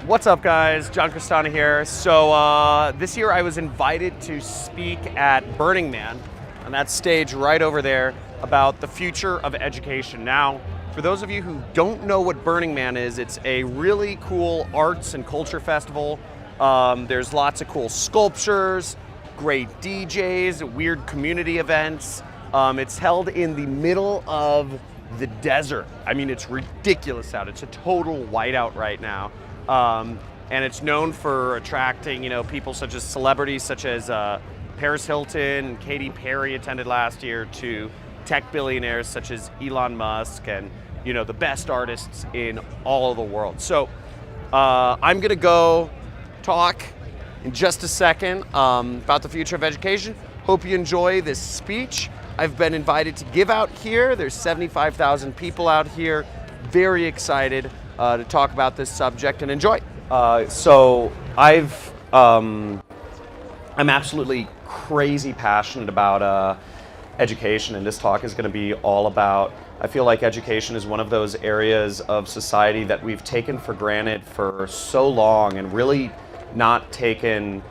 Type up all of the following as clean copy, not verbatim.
What's up, guys? John Crestani here. So this year I was invited to speak at Burning Man on that stage right over there about the future of education. Now, for those of you who don't know what Burning Man is, it's a really cool arts and culture festival. There's lots of cool sculptures, great DJs, weird community events. It's held in the middle of the desert. I mean, it's ridiculous out. It's a total whiteout right now. And it's known for attracting, people such as celebrities such as Paris Hilton and Katy Perry attended last year, to tech billionaires such as Elon Musk and, the best artists in all of the world. So I'm gonna go talk in just a second about the future of education. Hope you enjoy this speech I've been invited to give out here. There's 75,000 people out here. Very excited to talk about this subject and enjoy. So I'm absolutely crazy passionate about education, and this talk is going to be all about, I feel like education is one of those areas of society that we've taken for granted for so long and really not taken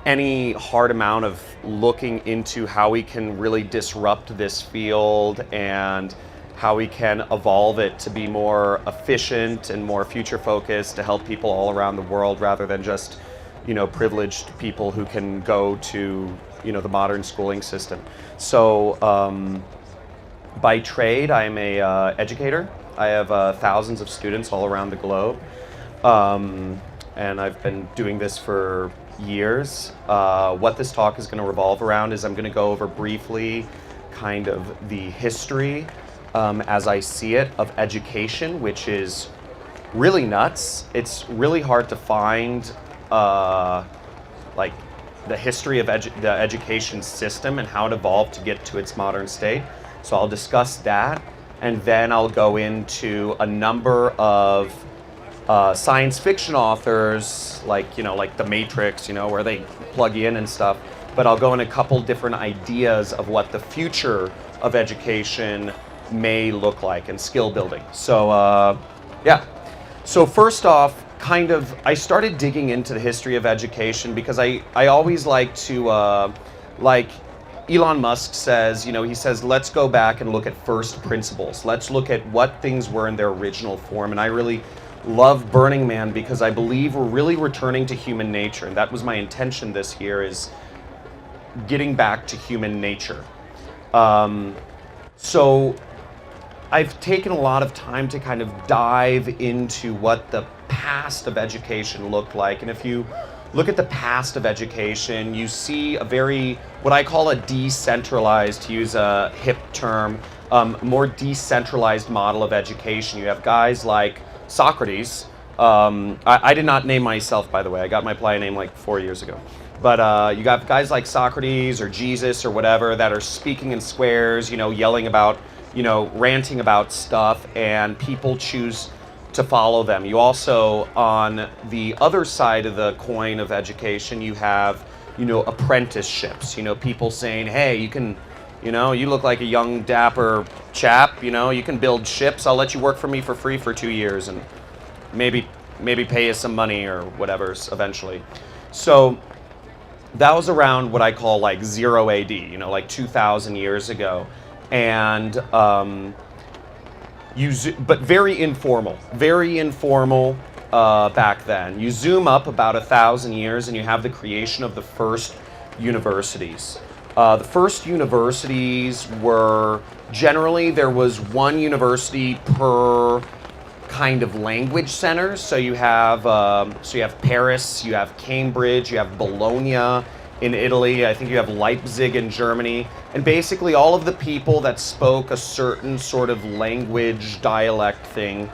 any hard amount of looking into how we can really disrupt this field and how we can evolve it to be more efficient and more future focused to help people all around the world, rather than just, privileged people who can go to, the modern schooling system. So by trade, I'm a educator. I have thousands of students all around the globe. And I've been doing this for years. What this talk is going to revolve around is I'm going to go over briefly kind of the history as I see it of education, which is really nuts. It's really hard to find like the history of the education system and how it evolved to get to its modern state. So I'll discuss that, and then I'll go into a number of science fiction authors, like The Matrix, where they plug you in and stuff. But I'll go in a couple different ideas of what the future of education may look like, and skill building. So yeah. So first off, I started digging into the history of education because I always like to, like Elon Musk says, he says, let's go back and look at first principles. Let's look at what things were in their original form. And I really love Burning Man because I believe we're really returning to human nature. And that was my intention this year, is getting back to human nature. So I've taken a lot of time to kind of dive into what the past of education looked like. And if you look at the past of education, you see a very, what I call a decentralized, to use a hip term, more decentralized model of education. You have guys like Socrates. I did not name myself, by the way. I got my playa name like 4 years ago. But you got guys like Socrates or Jesus or whatever that are speaking in squares, yelling about, ranting about stuff, and people choose to follow them. You also, on the other side of the coin of education, you have, apprenticeships, people saying, hey, you can, you look like a young, dapper chap, you can build ships. I'll let you work for me for free for 2 years and maybe pay you some money or whatever eventually. So that was around what I call like 0 AD, like 2,000 years ago. And but very informal back then. You zoom up about 1,000 years and you have the creation of the first universities. The first universities were generally, there was one university per kind of language center. So you have Paris, you have Cambridge, you have Bologna in Italy, I think you have Leipzig in Germany, and basically all of the people that spoke a certain sort of language, dialect thing,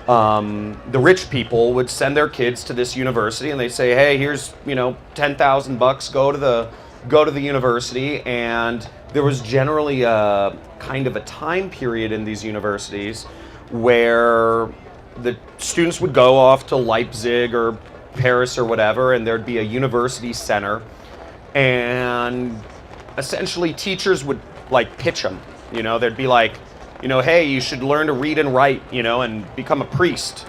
the rich people would send their kids to this university and they say, hey, here's, $10,000, go to the university. And there was generally a kind of a time period in these universities where the students would go off to Leipzig or Paris or whatever, and there'd be a university center, and essentially teachers would like pitch them. There'd be like, hey, you should learn to read and write, and become a priest.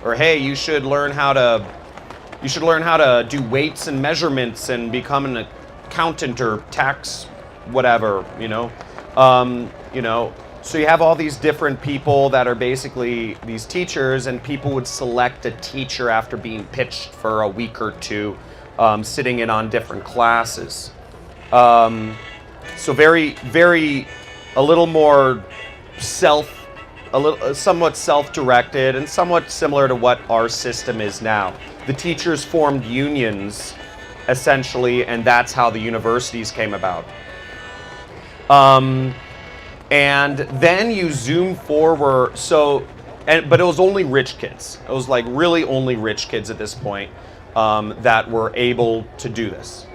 or hey, you should learn how to do weights and measurements and become an accountant or tax whatever, So you have all these different people that are basically these teachers, and people would select a teacher after being pitched for a week or two, sitting in on different classes. So very, very, a little more somewhat self-directed, and somewhat similar to what our system is now. The teachers formed unions, essentially, and that's how the universities came about. And then you zoom forward, but it was only rich kids. It was like really only rich kids at this point that were able to do this.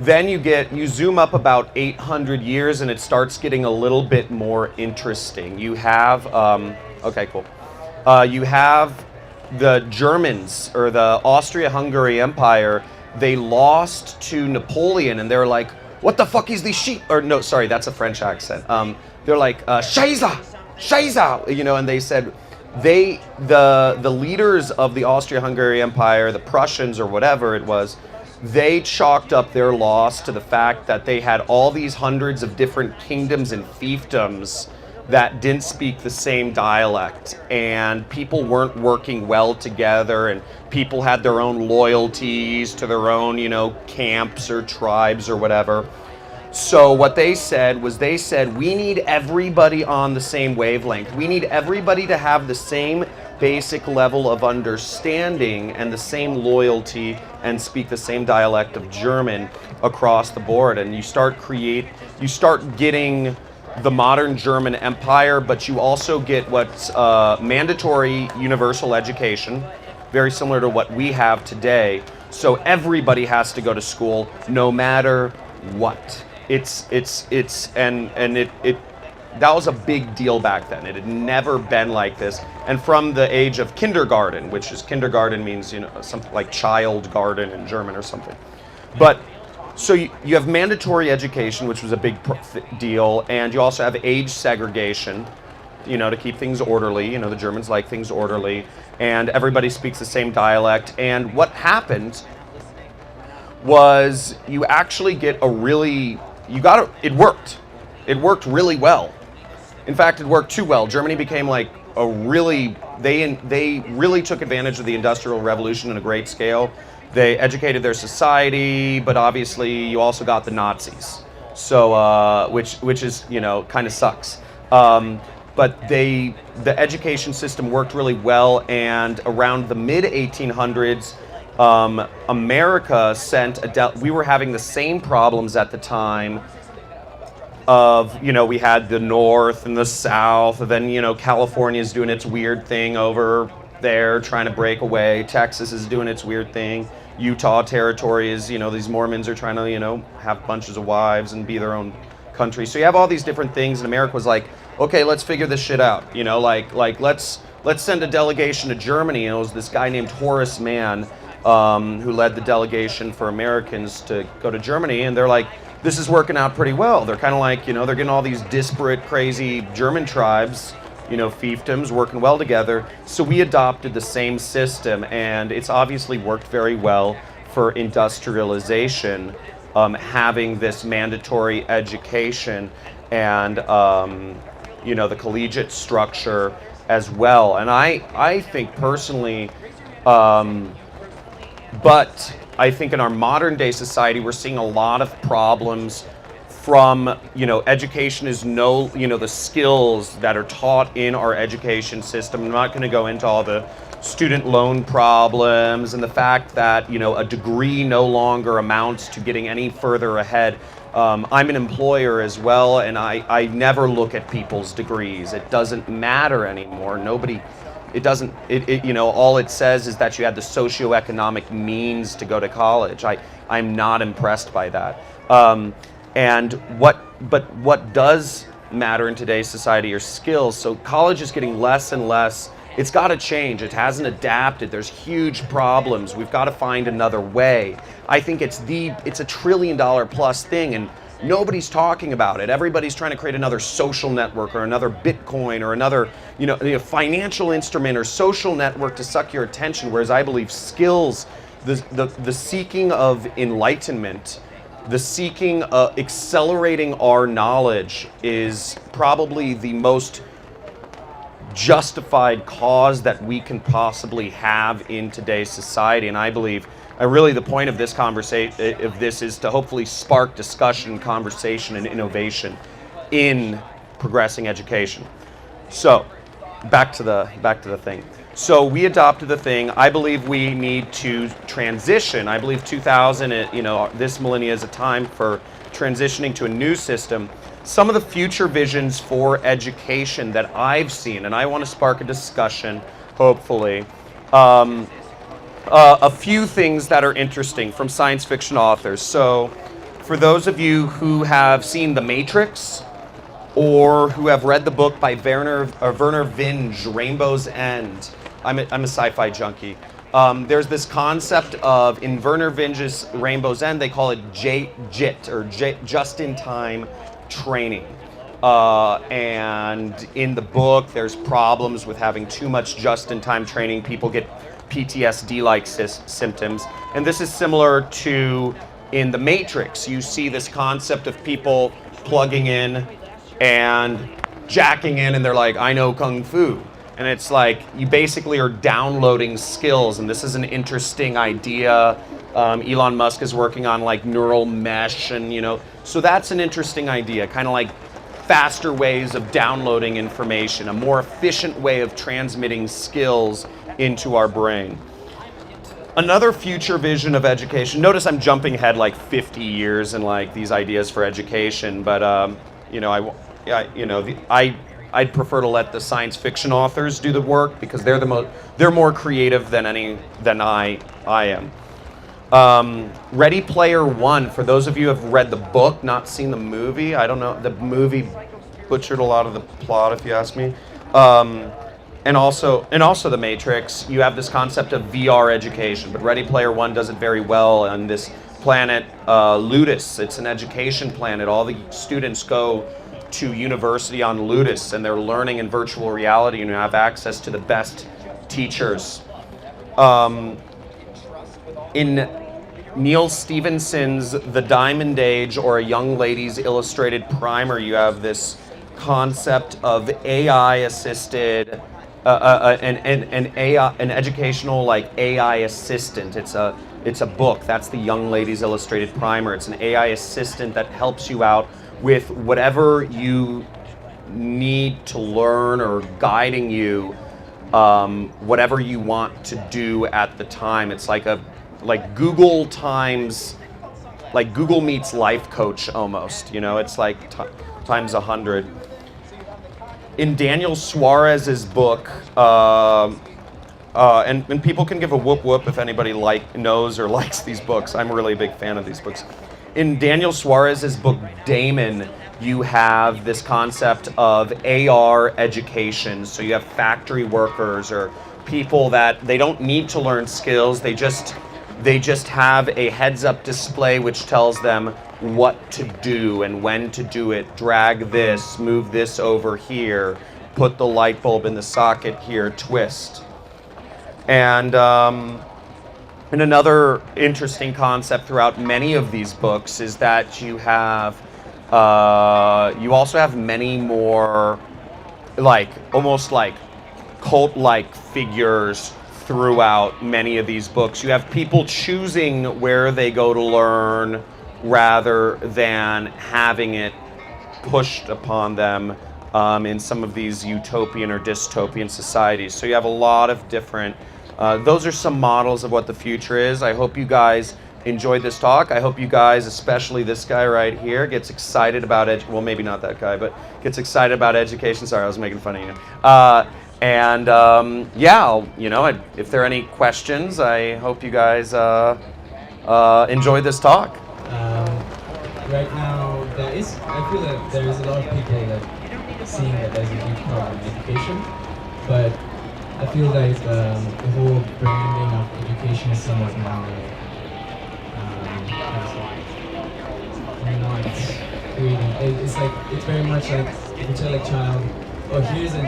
Then you zoom up about 800 years, and it starts getting a little bit more interesting. You have, you have the Germans, or the Austria-Hungary Empire. They lost to Napoleon, and they're like, what the fuck is this shit? Or no, sorry, that's a French accent. They're like, Scheiße, and they said, the leaders of the Austria-Hungary Empire, the Prussians or whatever it was, they chalked up their loss to the fact that they had all these hundreds of different kingdoms and fiefdoms that didn't speak the same dialect, and people weren't working well together, and people had their own loyalties to their own, camps or tribes or whatever. So what they said was, we need everybody on the same wavelength. We need everybody to have the same basic level of understanding and the same loyalty and speak the same dialect of German across the board. And you start getting the modern German Empire, but you also get what's mandatory universal education, very similar to what we have today. So everybody has to go to school, no matter what. That was a big deal back then. It had never been like this. And from the age of kindergarten, kindergarten means, something like child garden in German or something. But so you have mandatory education, which was a big deal, and you also have age segregation, to keep things orderly. The Germans like things orderly, and everybody speaks the same dialect. And what happened was you actually get it worked. It worked really well. In fact, it worked too well. Germany became like they really took advantage of the Industrial Revolution on a great scale. They educated their society, but obviously you also got the Nazis. So, which is, kind of sucks. But the education system worked really well, and around the mid-1800s, America we were having the same problems at the time of, we had the North and the South, and then, California's doing its weird thing over there, trying to break away. Texas is doing its weird thing. Utah territory is, these Mormons are trying to, have bunches of wives and be their own country. So you have all these different things, and America was like, okay, let's figure this shit out. Let's send a delegation to Germany. And it was this guy named Horace Mann, who led the delegation for Americans to go to Germany, and they're like, this is working out pretty well. They're kind of like, they're getting all these disparate, crazy German tribes, fiefdoms working well together. So we adopted the same system, and it's obviously worked very well for industrialization, having this mandatory education and, the collegiate structure as well. And I think personally, but I think in our modern day society, we're seeing a lot of problems from, education is the skills that are taught in our education system. I'm not going to go into all the student loan problems and the fact that, a degree no longer amounts to getting any further ahead. I'm an employer as well, and I never look at people's degrees. It doesn't matter anymore. All it says is that you had the socioeconomic means to go to college. I'm not impressed by that. But what does matter in today's society are skills. So college is getting less and less. It's got to change. It hasn't adapted. There's huge problems. We've got to find another way. I think it's a $1 trillion plus thing, and Nobody's talking about it. Everybody's trying to create another social network or another Bitcoin or another, financial instrument or social network to suck your attention. Whereas I believe skills, the seeking of enlightenment, the seeking accelerating our knowledge is probably the most justified cause that we can possibly have in today's society. And I believe really the point of this conversation is to hopefully spark discussion, conversation, and innovation in progressing education. So back to the thing. So we adopted the thing. I believe we need to transition. I believe 2000, this millennia is a time for transitioning to a new system. Some of the future visions for education that I've seen, and I want to spark a discussion, hopefully. A few things that are interesting from science fiction authors. So for those of you who have seen The Matrix, or who have read the book by Werner Vinge, Rainbow's End. I'm a sci-fi junkie. There's this concept of, in Werner Vinge's Rainbow's End, they call it JIT, or just-in-time training. And in the book, there's problems with having too much just-in-time training. People get PTSD-like symptoms. And this is similar to in The Matrix. You see this concept of people plugging in and jacking in, and they're like, I know Kung Fu. And it's like, you basically are downloading skills, and this is an interesting idea. Elon Musk is working on like neural mesh, and so that's an interesting idea, kind of like faster ways of downloading information, a more efficient way of transmitting skills into our brain. Another future vision of education, notice I'm jumping ahead like 50 years and like these ideas for education, but I'd prefer to let the science fiction authors do the work because they're more creative than I am. Ready Player One, for those of you who have read the book, not seen the movie, I don't know, the movie butchered a lot of the plot, if you ask me. And also The Matrix, you have this concept of VR education, but Ready Player One does it very well on this planet, Ludus. It's an education planet. All the students go to university on Ludus, and they're learning in virtual reality, and you have access to the best teachers. In Neil Stephenson's The Diamond Age, or A Young Lady's Illustrated Primer, you have this concept of AI-assisted, an educational like AI assistant. It's a book. That's the Young Lady's Illustrated Primer. It's an AI assistant that helps you out with whatever you need to learn, or guiding you, whatever you want to do at the time. It's like Google times, like Google meets life coach almost. It's like times 100. In Daniel Suarez's book, and people can give a whoop whoop if anybody knows or likes these books. I'm really a big fan of these books. In Daniel Suarez's book, Damon, you have this concept of AR education. So you have factory workers or people that they don't need to learn skills. They just have a heads-up display which tells them what to do and when to do it. Drag this, move this over here, put the light bulb in the socket here, twist. And another interesting concept throughout many of these books is that you also have many more almost like cult-like figures throughout many of these books. You have people choosing where they go to learn rather than having it pushed upon them in some of these utopian or dystopian societies. So you have a lot of different, those are some models of what the future is. I hope you guys enjoyed this talk. I hope you guys, especially this guy right here, gets excited about it. Well, maybe not that guy, but gets excited about education. Sorry, I was making fun of you. If there are any questions, I hope you guys enjoy this talk. Right now, I feel that there is a lot of people that seeing that there's a huge problem in education, but I feel like the whole branding of education is somewhat now not creating. It's like it's very much like if you tell a child, oh, here's a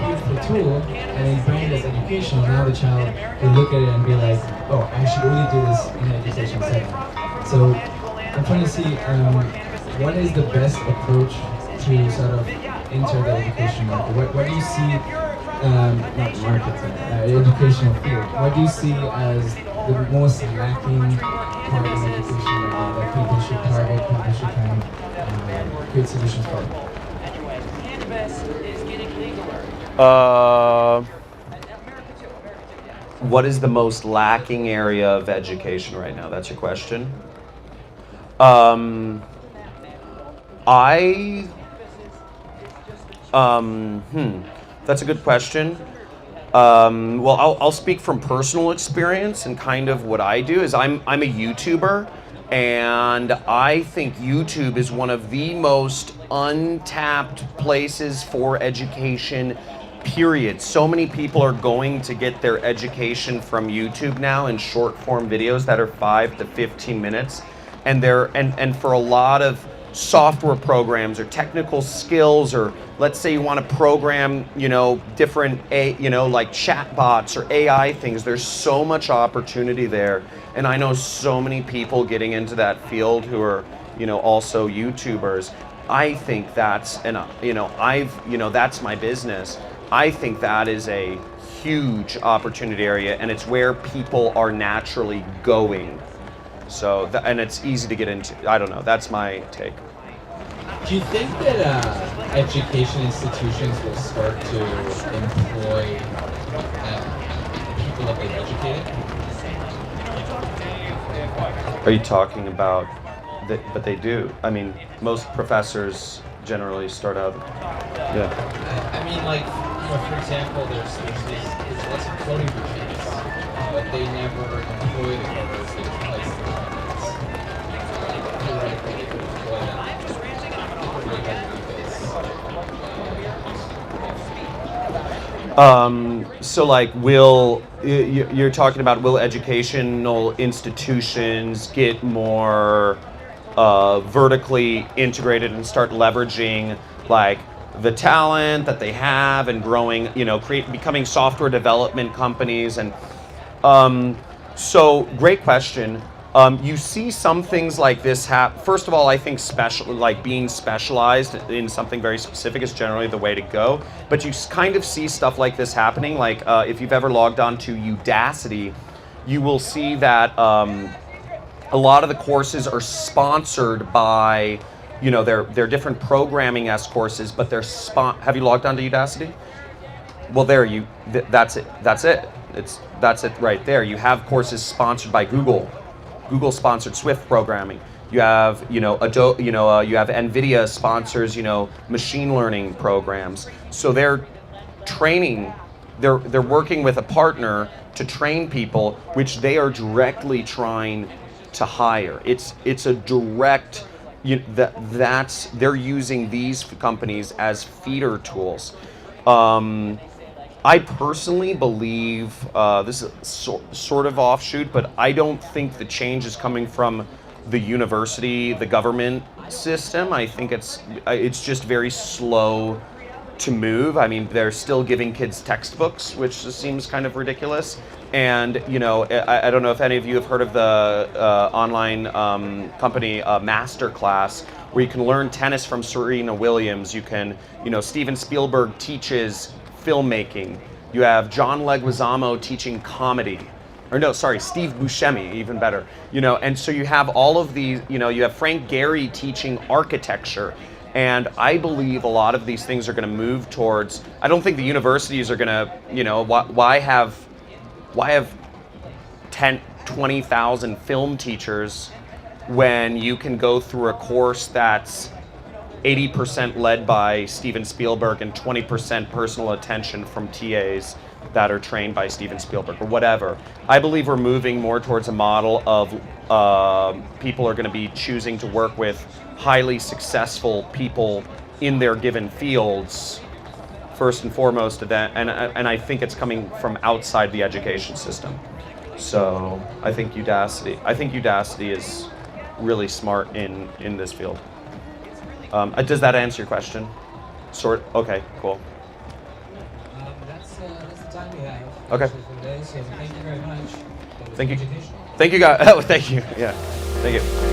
beautiful tool, and then you brand it as educational. Now the child will look at it and be like, oh, I should only do this in an education setting. So I'm trying to see what is the best approach to sort of enter the education market. What do you see? Not market, educational field. What do you see as the most lacking part of education right now that people should target, people should kind of create solutions for? What is the most lacking area of education right now? That's your question. I That's a good question. Well, I'll speak from personal experience, and kind of what I do is I'm a YouTuber, and I think YouTube is one of the most untapped places for education, period. So many people are going to get their education from YouTube now in short form videos that are 5 to 15 minutes, and and for a lot of software programs or technical skills, or let's say you want to program, different like chatbots or AI things, there's so much opportunity there. And I know so many people getting into that field who are, also YouTubers. I think that's, and that's my business. I think that is a huge opportunity area, and it's where people are naturally going. So, and it's easy to get into. I don't know. That's my take. Do you think that education institutions will start to employ people that they've educated? Are you talking about that? But they do. I mean, most professors generally start out. Yeah. I mean, like, for example, there's lots of coding machines, but they never employ the coders. They replace the coders. Theoretically, they could employ them. So like, you're talking about, will educational institutions get more vertically integrated and start leveraging like the talent that they have and growing, becoming software development companies? And so great question. You see some things like this happen. First of all, I think being specialized in something very specific is generally the way to go. But you kind of see stuff like this happening. Like if you've ever logged on to Udacity, you will see that a lot of the courses are sponsored by, they're different programming-esque courses, but they're Have you logged on to Udacity? Well, that's it. That's it. That's it right there. You have courses sponsored by Google. Google sponsored Swift programming. You have, Adobe, you have NVIDIA sponsors, machine learning programs. So they're training, they're working with a partner to train people, which they are directly trying to hire. It's a direct, they're using these companies as feeder tools. I personally believe, this is sort of offshoot, but I don't think the change is coming from the university, the government system. I think it's just very slow to move. I mean, they're still giving kids textbooks, which seems kind of ridiculous. And, I don't know if any of you have heard of the online company Masterclass, where you can learn tennis from Serena Williams. You can, Steven Spielberg teaches filmmaking. You have John Leguizamo teaching comedy. Or no, sorry, Steve Buscemi, even better. And so you have all of these, you have Frank Gehry teaching architecture. And I believe a lot of these things are going to move towards, I don't think the universities are going to, why have 10, 20,000 film teachers when you can go through a course that's 80% led by Steven Spielberg and 20% personal attention from TAs that are trained by Steven Spielberg or whatever. I believe we're moving more towards a model of people are going to be choosing to work with highly successful people in their given fields, first and foremost, and I think it's coming from outside the education system. So I think Udacity is really smart in this field. Does that answer your question? Okay, cool. That's the time we have. Okay. For today, so thank you very much. Thank you. Thank you, guys. Oh, thank you. Yeah. Thank you.